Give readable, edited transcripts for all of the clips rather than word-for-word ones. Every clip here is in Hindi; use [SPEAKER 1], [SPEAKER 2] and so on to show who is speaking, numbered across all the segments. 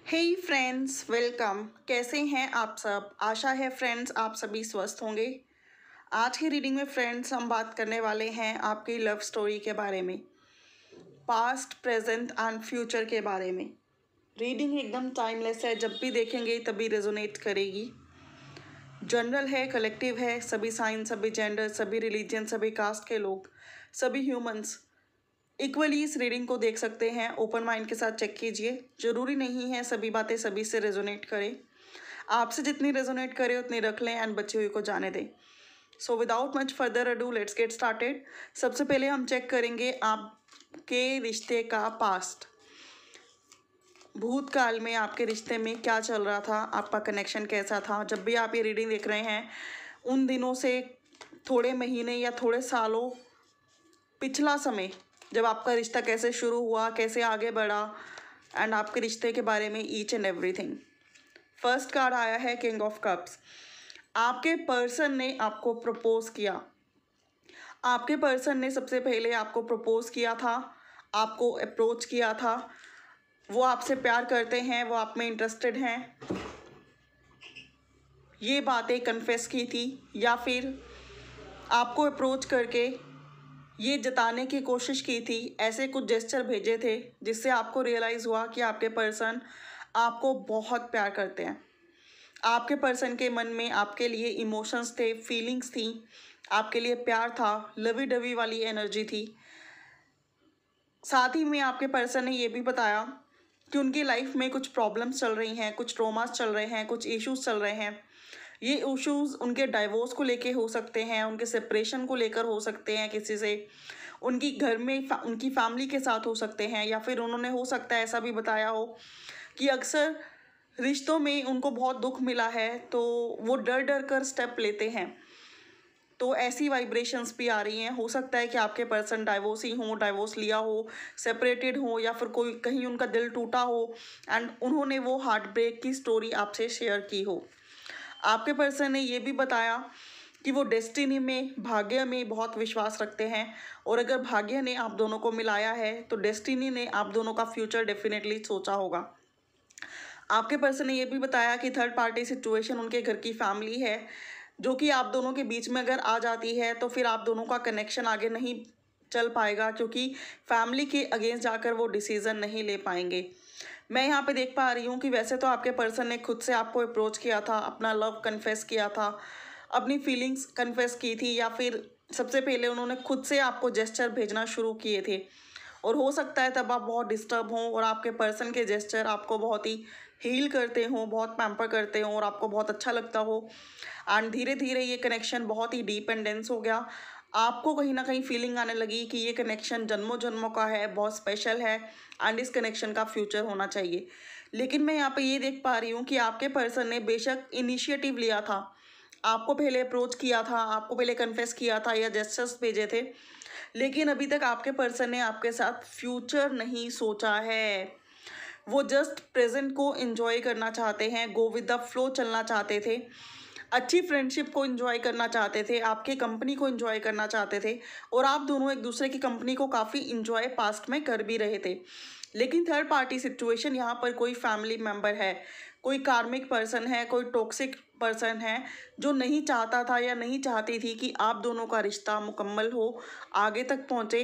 [SPEAKER 1] हे फ्रेंड्स, वेलकम। कैसे हैं आप सब? आशा है फ्रेंड्स आप सभी स्वस्थ होंगे। आज की रीडिंग में फ्रेंड्स हम बात करने वाले हैं आपकी लव स्टोरी के बारे में, पास्ट, प्रेजेंट एंड फ्यूचर के बारे में। रीडिंग एकदम टाइमलेस है, जब भी देखेंगे तभी रेजोनेट करेगी। जनरल है, कलेक्टिव है, सभी साइन, सभी जेंडर, सभी रिलीजन, सभी कास्ट के लोग, सभी ह्यूमंस इक्वली इस रीडिंग को देख सकते हैं। ओपन माइंड के साथ चेक कीजिए। जरूरी नहीं है सभी बातें सभी से रेजोनेट करें। आपसे जितनी रेजोनेट करे उतनी रख लें एंड बचे हुए को जाने दें। So without much further ado let's get started. सबसे पहले हम चेक करेंगे आपके रिश्ते का पास्ट। भूतकाल में आपके रिश्ते में क्या चल रहा था, आपका कनेक्शन कैसा था। जब भी आप ये रीडिंग देख रहे हैं उन दिनों से थोड़े महीने या थोड़े सालों पिछला समय, जब आपका रिश्ता कैसे शुरू हुआ, कैसे आगे बढ़ा एंड आपके रिश्ते के बारे में each and everything. First card आया है किंग ऑफ कप्स। आपके पर्सन ने आपको प्रपोज किया। आपके पर्सन ने सबसे पहले आपको प्रपोज किया था, आपको अप्रोच किया था। वो आपसे प्यार करते हैं, वो आप में इंटरेस्टेड हैं, ये बातें कन्फेस की थी, या फिर आपको अप्रोच करके ये जताने की कोशिश की थी, ऐसे कुछ जेस्चर भेजे थे जिससे आपको रियलाइज़ हुआ कि आपके पर्सन आपको बहुत प्यार करते हैं। आपके पर्सन के मन में आपके लिए इमोशंस थे, फीलिंग्स थी, आपके लिए प्यार था, लवी डवी वाली एनर्जी थी। साथ ही में आपके पर्सन ने ये भी बताया कि उनकी लाइफ में कुछ प्रॉब्लम्स चल रही हैं, कुछ ट्रॉमास चल रहे हैं, कुछ इश्यूज चल रहे हैं। ये इश्यूज उनके डाइवोर्स को लेके हो सकते हैं, उनके सेपरेशन को लेकर हो सकते हैं किसी से, उनकी घर में उनकी फैमिली के साथ हो सकते हैं, या फिर उन्होंने हो सकता है ऐसा भी बताया हो कि अक्सर रिश्तों में उनको बहुत दुख मिला है तो वो डर डर कर स्टेप लेते हैं। तो ऐसी वाइब्रेशंस भी आ रही हैं। हो सकता है कि आपके पर्सन डाइवोर्सी हो, डाइवोर्स लिया हो, सेपरेटेड हो, या फिर कोई कहीं उनका दिल टूटा हो एंड उन्होंने वो हार्ट ब्रेक की स्टोरी आपसे शेयर की हो। आपके पर्सन ने ये भी बताया कि वो डेस्टिनी में, भाग्य में बहुत विश्वास रखते हैं, और अगर भाग्य ने आप दोनों को मिलाया है तो डेस्टिनी ने आप दोनों का फ्यूचर डेफिनेटली सोचा होगा। आपके पर्सन ने ये भी बताया कि थर्ड पार्टी सिचुएशन उनके घर की फैमिली है, जो कि आप दोनों के बीच में अगर आ जाती है तो फिर आप दोनों का कनेक्शन आगे नहीं चल पाएगा, क्योंकि फैमिली के अगेंस्ट जाकर वो डिसीज़न नहीं ले पाएंगे। मैं यहाँ पे देख पा रही हूँ कि वैसे तो आपके पर्सन ने खुद से आपको अप्रोच किया था, अपना लव कन्फेस किया था, अपनी फीलिंग्स कन्फेस की थी, या फिर सबसे पहले उन्होंने खुद से आपको जेस्चर भेजना शुरू किए थे। और हो सकता है तब आप बहुत डिस्टर्ब हों और आपके पर्सन के जेस्चर आपको बहुत ही हील करते हों, बहुत पैम्पर करते हों और आपको बहुत अच्छा लगता हो। एंड धीरे धीरे ये कनेक्शन बहुत ही डीप एंड डेंस हो गया। आपको कहीं ना कहीं फीलिंग आने लगी कि ये कनेक्शन जन्मों जन्मों का है, बहुत स्पेशल है एंड इस कनेक्शन का फ्यूचर होना चाहिए। लेकिन मैं यहाँ पे ये देख पा रही हूँ कि आपके पर्सन ने बेशक इनिशिएटिव लिया था, आपको पहले अप्रोच किया था, आपको पहले कन्फेस किया था या जेस्चर्स भेजे थे, लेकिन अभी तक आपके पर्सन ने आपके साथ फ्यूचर नहीं सोचा है। वो जस्ट प्रेजेंट को एंजॉय करना चाहते हैं, गो विद द फ्लो चलना चाहते थे, अच्छी फ्रेंडशिप को एंजॉय करना चाहते थे, आपके कंपनी को एंजॉय करना चाहते थे, और आप दोनों एक दूसरे की कंपनी को काफ़ी एंजॉय पास्ट में कर भी रहे थे। लेकिन थर्ड पार्टी सिचुएशन, यहाँ पर कोई फैमिली मेम्बर है, कोई कार्मिक पर्सन है, कोई टॉक्सिक पर्सन है जो नहीं चाहता था या नहीं चाहती थी कि आप दोनों का रिश्ता मुकम्मल हो, आगे तक पहुँचे।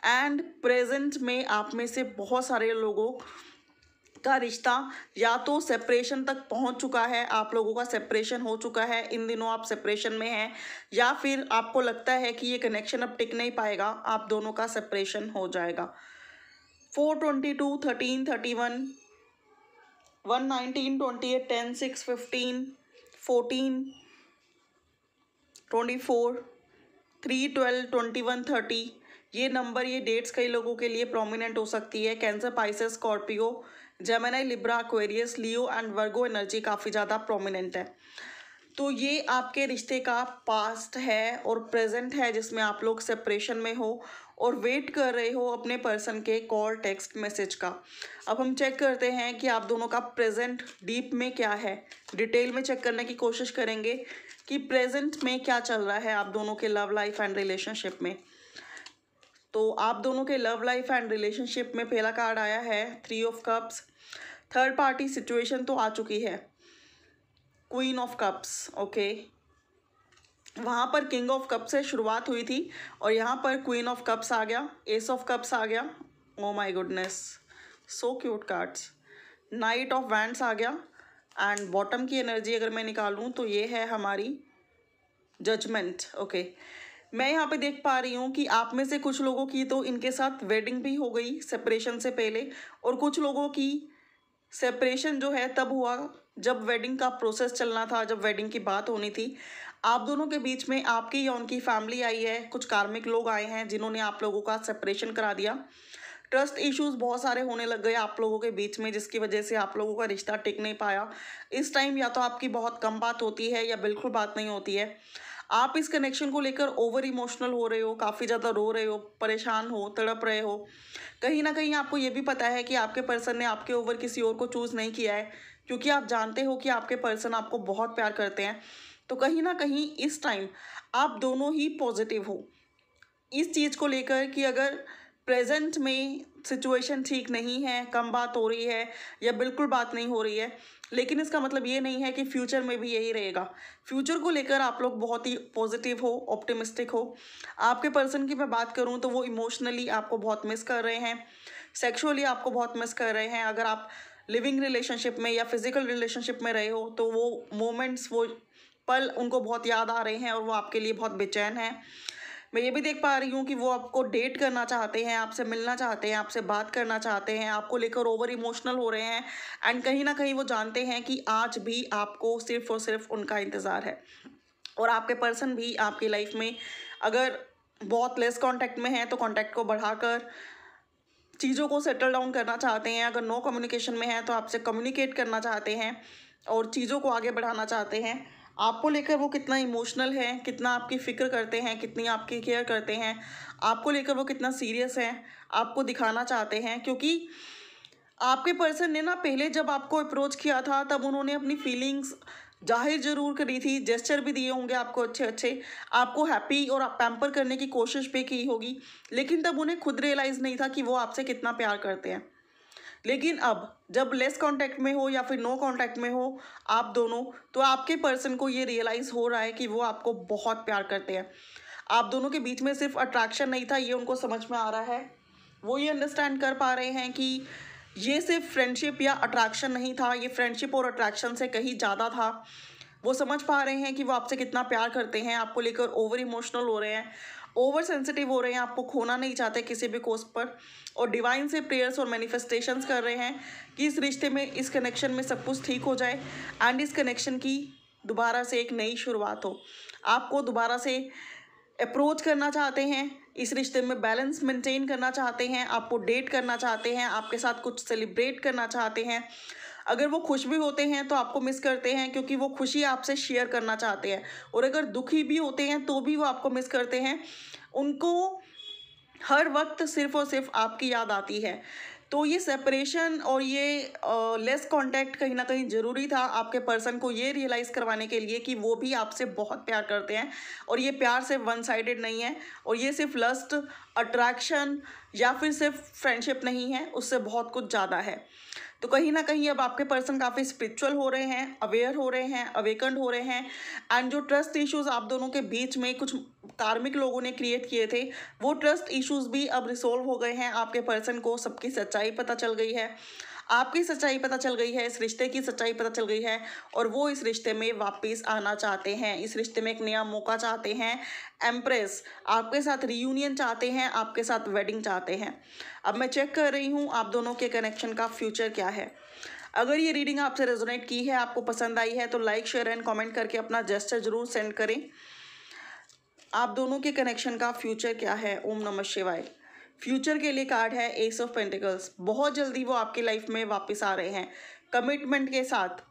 [SPEAKER 1] एंड प्रेजेंट में आप में से बहुत सारे लोगों का रिश्ता या तो सेपरेशन तक पहुंच चुका है, आप लोगों का सेपरेशन हो चुका है, इन दिनों आप सेपरेशन में हैं, या फिर आपको लगता है कि ये कनेक्शन अब टिक नहीं पाएगा, आप दोनों का सेपरेशन हो जाएगा। 422, 13, 31, 119, 28, 10, 6, 15, 14, 24, 3, 12, 21, 30, ये नंबर, ये डेट्स कई लोगों के लिए प्रोमिनेंट हो सकती है। Cancer, Pisces, Scorpio, Gemini, Libra, Aquarius, Leo and Virgo energy काफ़ी ज़्यादा प्रोमिनेंट है। तो ये आपके रिश्ते का पास्ट है और प्रेजेंट है, जिसमें आप लोग सेपरेशन में हो और वेट कर रहे हो अपने पर्सन के कॉल, टेक्स्ट, मैसेज का। अब हम चेक करते हैं कि आप दोनों का प्रेजेंट डीप में क्या है। डिटेल में चेक करने की कोशिश करेंगे कि प्रेजेंट में क्या चल रहा है आप दोनों के लव लाइफ एंड रिलेशनशिप में। तो आप दोनों के लव लाइफ एंड रिलेशनशिप में पहला कार्ड आया है 3 of cups. Third party situation तो आ चुकी है, क्वीन ऑफ कप्स, ओके। वहाँ पर किंग ऑफ कप से शुरुआत हुई थी और यहाँ पर क्वीन ऑफ कप्स आ गया, एस ऑफ कप्स आ गया, oh my goodness, so cute cards. Knight of wands आ गया एंड बॉटम की एनर्जी अगर मैं निकालूं तो ये है हमारी जजमेंट, ओके। मैं यहाँ पे देख पा रही हूँ कि आप में से कुछ लोगों की तो इनके साथ वेडिंग भी हो गई सेपरेशन से पहले, और कुछ लोगों की सेपरेशन जो है तब हुआ जब वेडिंग का प्रोसेस चलना था, जब वेडिंग की बात होनी थी। आप दोनों के बीच में आपकी या उनकी फैमिली आई है, कुछ कार्मिक लोग आए हैं जिन्होंने आप लोगों का सेपरेशन करा दिया। ट्रस्ट इश्यूज बहुत सारे होने लग गए आप लोगों के बीच में, जिसकी वजह से आप लोगों का रिश्ता टिक नहीं पाया। इस टाइम या तो आपकी बहुत कम बात होती है या बिल्कुल बात नहीं होती है। आप इस कनेक्शन को लेकर ओवर इमोशनल हो रहे हो, काफ़ी ज़्यादा रो रहे हो, परेशान हो, तड़प रहे हो। कहीं ना कहीं आपको ये भी पता है कि आपके पर्सन ने आपके ओवर किसी और को चूज़ नहीं किया है, क्योंकि आप जानते हो कि आपके पर्सन आपको बहुत प्यार करते हैं। तो कहीं ना कहीं इस टाइम आप दोनों ही पॉजिटिव हो इस चीज़ को लेकर कि अगर प्रेजेंट में सिचुएशन ठीक नहीं है, कम बात हो रही है या बिल्कुल बात नहीं हो रही है, लेकिन इसका मतलब ये नहीं है कि फ्यूचर में भी यही रहेगा। फ्यूचर को लेकर आप लोग बहुत ही पॉजिटिव हो, ऑप्टिमिस्टिक हो। आपके पर्सन की मैं बात करूं तो वो इमोशनली आपको बहुत मिस कर रहे हैं, सेक्सुअली आपको बहुत मिस कर रहे हैं। अगर आप लिविंग रिलेशनशिप में या फिजिकल रिलेशनशिप में रहे हो तो वो मोमेंट्स, वो पल उनको बहुत याद आ रहे हैं और वो आपके लिए बहुत बेचैन हैं। मैं ये भी देख पा रही हूँ कि वो आपको डेट करना चाहते हैं, आपसे मिलना चाहते हैं, आपसे बात करना चाहते हैं, आपको लेकर ओवर इमोशनल हो रहे हैं एंड कहीं ना कहीं वो जानते हैं कि आज भी आपको सिर्फ और सिर्फ उनका इंतज़ार है। और आपके पर्सन भी आपकी लाइफ में अगर बहुत लेस कांटेक्ट में है तो कांटेक्ट को बढ़ाकर चीज़ों को सेटल डाउन करना चाहते हैं। अगर नो कम्युनिकेशन में है तो आपसे कम्युनिकेट करना चाहते हैं और चीज़ों को आगे बढ़ाना चाहते हैं। आपको लेकर वो कितना इमोशनल है, कितना आपकी फ़िक्र करते हैं, कितनी आपकी केयर करते हैं, आपको लेकर वो कितना सीरियस है, आपको दिखाना चाहते हैं। क्योंकि आपके पर्सन ने ना पहले जब आपको अप्रोच किया था तब उन्होंने अपनी फीलिंग्स जाहिर जरूर करी थी, जेस्चर भी दिए होंगे आपको अच्छे अच्छे, आपको हैप्पी और पैम्पर करने की कोशिश भी की होगी, लेकिन तब उन्हें खुद रियलाइज़ नहीं था कि वो आपसे कितना प्यार करते हैं। लेकिन अब जब लेस कांटेक्ट में हो या फिर नो कांटेक्ट में हो आप दोनों, तो आपके पर्सन को ये रियलाइज़ हो रहा है कि वो आपको बहुत प्यार करते हैं। आप दोनों के बीच में सिर्फ अट्रैक्शन नहीं था, ये उनको समझ में आ रहा है। वो ये अंडरस्टैंड कर पा रहे हैं कि ये सिर्फ फ्रेंडशिप या अट्रैक्शन नहीं था, ये फ्रेंडशिप और अट्रैक्शन से कहीं ज़्यादा था। वो समझ पा रहे हैं कि वो आपसे कितना प्यार करते हैं, आपको लेकर ओवर इमोशनल हो रहे हैं, ओवर सेंसिटिव हो रहे हैं, आपको खोना नहीं चाहते किसी भी कॉस्ट पर, और डिवाइन से प्रेयर्स और मैनिफेस्टेशंस कर रहे हैं कि इस रिश्ते में, इस कनेक्शन में सब कुछ ठीक हो जाए एंड इस कनेक्शन की दोबारा से एक नई शुरुआत हो। आपको दोबारा से अप्रोच करना चाहते हैं, इस रिश्ते में बैलेंस मेंटेन करना चाहते हैं, आपको डेट करना चाहते हैं, आपके साथ कुछ सेलिब्रेट करना चाहते हैं। अगर वो खुश भी होते हैं तो आपको मिस करते हैं क्योंकि वो खुशी आपसे शेयर करना चाहते हैं, और अगर दुखी भी होते हैं तो भी वो आपको मिस करते हैं। उनको हर वक्त सिर्फ और सिर्फ आपकी याद आती है। तो ये सेपरेशन और ये लेस कांटेक्ट कहीं ना कहीं ज़रूरी था आपके पर्सन को ये रियलाइज़ करवाने के लिए कि वो भी आपसे बहुत प्यार करते हैं, और ये प्यार सिर्फ वन साइडेड नहीं है, और ये सिर्फ लस्ट, अट्रैक्शन या फिर सिर्फ फ्रेंडशिप नहीं है, उससे बहुत कुछ ज़्यादा है। तो कहीं ना कहीं अब आपके पर्सन काफ़ी स्पिरिचुअल हो रहे हैं, अवेयर हो रहे हैं, अवेकन्ड हो रहे हैं एंड जो ट्रस्ट इश्यूज आप दोनों के बीच में कुछ कार्मिक लोगों ने क्रिएट किए थे, वो ट्रस्ट इश्यूज भी अब रिसोल्व हो गए हैं। आपके पर्सन को सबकी सच्चाई पता चल गई है, आपकी सच्चाई पता चल गई है, इस रिश्ते की सच्चाई पता चल गई है, और वो इस रिश्ते में वापस आना चाहते हैं, इस रिश्ते में एक नया मौका चाहते हैं। एम्प्रेस आपके साथ रीयूनियन चाहते हैं, आपके साथ वेडिंग चाहते हैं। अब मैं चेक कर रही हूँ आप दोनों के कनेक्शन का फ्यूचर क्या है। अगर ये रीडिंग आपसे रेजोनेट की है, आपको पसंद आई है, तो लाइक, शेयर एंड कमेंट करके अपना जेस्चर जरूर सेंड करें। आप दोनों के कनेक्शन का फ्यूचर क्या है। ओम नमः शिवाय। फ्यूचर के लिए कार्ड है एस ऑफ पेंटिकल्स। बहुत जल्दी वो आपकी लाइफ में वापस आ रहे हैं, कमिटमेंट के साथ,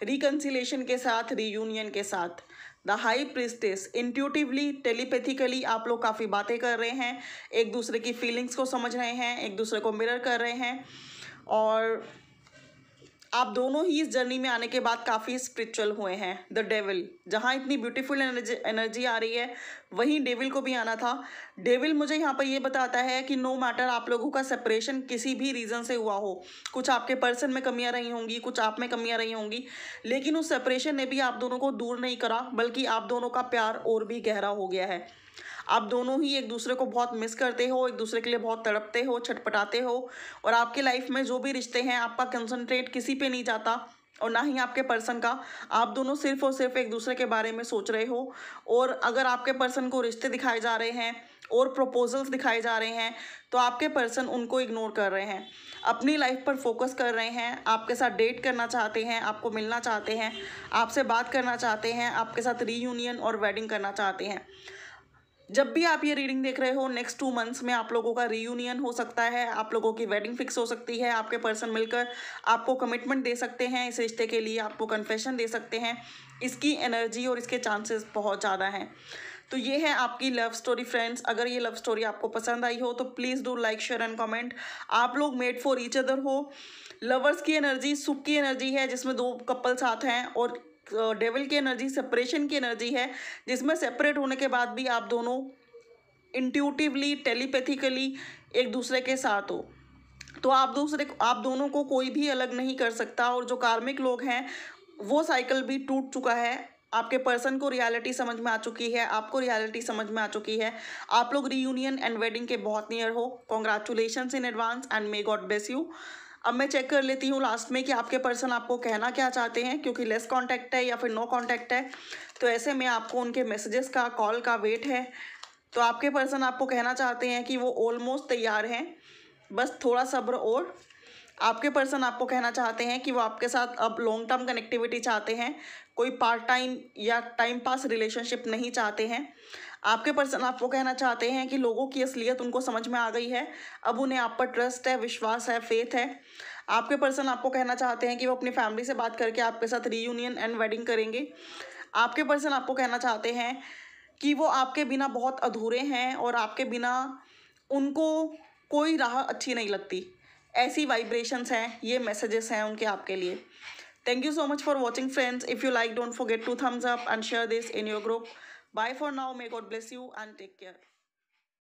[SPEAKER 1] रिकन्सिलेशन के साथ, रीयूनियन के साथ। The high priestess, intuitively, telepathically आप लोग काफ़ी बातें कर रहे हैं, एक दूसरे की फीलिंग्स को समझ रहे हैं, एक दूसरे को मिरर कर रहे हैं, और आप दोनों ही इस जर्नी में आने के बाद काफ़ी स्पिरिचुअल हुए हैं। द डेविल, जहाँ इतनी ब्यूटीफुल एनर्जी आ रही है वहीं डेविल को भी आना था। डेविल मुझे यहाँ पर ये बताता है कि नो मैटर आप लोगों का सेपरेशन किसी भी रीज़न से हुआ हो, कुछ आपके पर्सन में कमियां रही होंगी, कुछ आप में कमियां रही होंगी, लेकिन उस सेपरेशन ने भी आप दोनों को दूर नहीं करा, बल्कि आप दोनों का प्यार और भी गहरा हो गया है। आप दोनों ही एक दूसरे को बहुत मिस करते हो, एक दूसरे के लिए बहुत तड़पते हो, छटपटाते हो, और आपके लाइफ में जो भी रिश्ते हैं आपका कंसंट्रेट किसी पे नहीं जाता और ना ही आपके पर्सन का। आप दोनों सिर्फ और सिर्फ एक दूसरे के बारे में सोच रहे हो, और अगर आपके पर्सन को रिश्ते दिखाए जा रहे हैं और प्रपोजल्स दिखाए जा रहे हैं तो आपके पर्सन उनको इग्नोर कर रहे हैं, अपनी लाइफ पर फोकस कर रहे हैं, आपके साथ डेट करना चाहते हैं, आपको मिलना चाहते हैं, आपसे बात करना चाहते हैं, आपके साथ रीयूनियन और वेडिंग करना चाहते हैं। जब भी आप ये रीडिंग देख रहे हो, नेक्स्ट 2 मंथ्स में आप लोगों का रीयूनियन हो सकता है, आप लोगों की वेडिंग फिक्स हो सकती है, आपके पर्सन मिलकर आपको कमिटमेंट दे सकते हैं, इस रिश्ते के लिए आपको कन्फेशन दे सकते हैं। इसकी एनर्जी और इसके चांसेस बहुत ज़्यादा हैं। तो ये है आपकी लव स्टोरी फ्रेंड्स। अगर ये लव स्टोरी आपको पसंद आई हो तो please do like, share and comment. आप लोग मेड फॉर ईच अदर हो। लवर्स की एनर्जी सुख की एनर्जी है, जिसमें 2 कपल साथ हैं, और डेविल की एनर्जी सेपरेशन की एनर्जी है, जिसमें सेपरेट होने के बाद भी आप दोनों इंट्यूटिवली, टेलीपैथिकली एक दूसरे के साथ हो। तो आप दोनों को कोई भी अलग नहीं कर सकता, और जो कार्मिक लोग हैं वो साइकिल भी टूट चुका है। आपके पर्सन को रियलिटी समझ में आ चुकी है, आपको रियलिटी समझ में आ चुकी है। आप लोग रीयूनियन एंड वेडिंग के बहुत नियर हो। Congratulations in advance and may God bless you. अब मैं चेक कर लेती हूँ लास्ट में कि आपके पर्सन आपको कहना क्या चाहते हैं, क्योंकि लेस कांटेक्ट है या फिर नो कांटेक्ट है, तो ऐसे में आपको उनके मैसेजेस का, कॉल का वेट है। तो आपके पर्सन आपको कहना चाहते हैं कि वो ऑलमोस्ट तैयार हैं, बस थोड़ा सब्र। और आपके पर्सन आपको कहना चाहते हैं कि वो आपके साथ अब लॉन्ग टर्म कनेक्टिविटी चाहते हैं, कोई पार्ट टाइम या टाइम पास रिलेशनशिप नहीं चाहते हैं। आपके पर्सन आपको कहना चाहते हैं कि लोगों की असलियत उनको समझ में आ गई है, अब उन्हें आप पर ट्रस्ट है, विश्वास है, फेथ है। आपके पर्सन आपको कहना चाहते हैं कि वो अपनी फैमिली से बात करके आपके साथ रीयूनियन एंड वेडिंग करेंगे। आपके पर्सन आपको कहना चाहते हैं कि वो आपके बिना बहुत अधूरे हैं, और आपके बिना उनको कोई राह अच्छी नहीं लगती। ऐसी वाइब्रेशंस हैं, ये मैसेजेस हैं उनके आपके लिए। Thank you so much for watching friends. If you like, don't forget to thumbs up and share this in your group. Bye for now. May God bless you and take care.